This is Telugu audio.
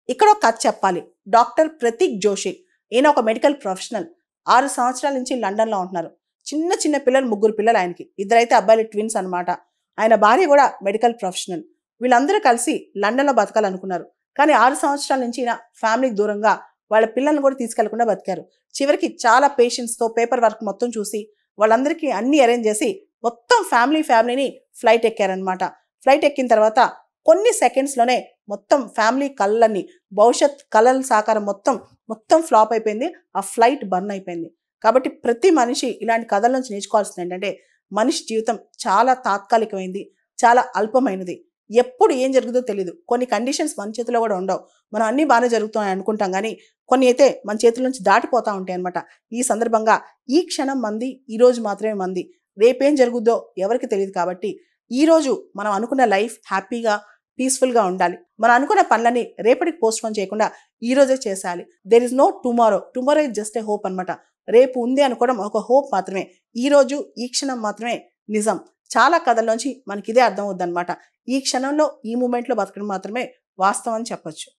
ఇక్కడ ఒక కథ చెప్పాలి. డాక్టర్ ప్రతీక్ జోషి. ఈయన ఒక మెడికల్ ప్రొఫెషనల్. 6 సంవత్సరాల నుంచి లండన్‌లో ఉంటున్నారు. చిన్న చిన్న పిల్లలు, 3 పిల్లలు ఆయనకి. ఇద్దరైతే అబ్బాయిలు ట్విన్స్ అనమాట. ఆయన భార్య కూడా మెడికల్ ప్రొఫెషనల్. వీళ్ళందరూ కలిసి లండన్‌లో బతకాలనుకున్నారు. కానీ 6 సంవత్సరాల నుంచి ఈయన ఫ్యామిలీకి దూరంగా వాళ్ళ పిల్లల్ని కూడా తీసుకెళ్లకుండా బతికారు. చివరికి చాలా పేషెంట్స్‌తో పేపర్ వర్క్ మొత్తం చూసి వాళ్ళందరికీ అన్నీ అరేంజ్ చేసి మొత్తం ఫ్యామిలీని ఫ్లైట్ ఎక్కారనమాట. ఫ్లైట్ ఎక్కిన తర్వాత కొన్ని సెకండ్స్‌లోనే మొత్తం ఫ్యామిలీ కలలన్నీ, భవిష్యత్ కలల సాకారం మొత్తం ఫ్లాప్ అయిపోయింది. ఆ ఫ్లైట్ బర్న్ అయిపోయింది. కాబట్టి ప్రతి మనిషి ఇలాంటి కథల నుంచి నేర్చుకోవాల్సింది ఏంటంటే, మనిషి జీవితం చాలా తాత్కాలికమైంది, చాలా అల్పమైనది. ఎప్పుడు ఏం జరుగుతుందో తెలీదు. కొన్ని కండిషన్స్ మన చేతిలో కూడా ఉండవు. మనం అన్నీ బాగానే జరుగుతున్నాయి అనుకుంటాం కానీ, కొన్ని అయితే మన చేతుల నుంచి దాటిపోతూ ఉంటాయి అనమాట. ఈ సందర్భంగా ఈ క్షణం మంది, ఈ రోజు మాత్రమే మంది. రేపేం జరుగుద్దో ఎవరికి తెలియదు. కాబట్టి ఈరోజు మనం అనుకున్న లైఫ్ హ్యాపీగా, పీస్ఫుల్గా ఉండాలి. మనం అనుకున్న పనులని రేపటికి పోస్ట్‌పోన్ చేయకుండా ఈ రోజే చేసేయాలి. There is no tomorrow. Tomorrow is just a hope అనమాట. రేపు ఉంది అనుకోవడం ఒక హోప్ మాత్రమే. ఈరోజు, ఈ క్షణం మాత్రమే నిజం. చాలా కథల్లోంచి మనకి ఇదే అర్థమవుద్దనమాట. ఈ క్షణంలో, ఈ మూమెంట్‌లో బతకడం మాత్రమే వాస్తవం అని చెప్పొచ్చు.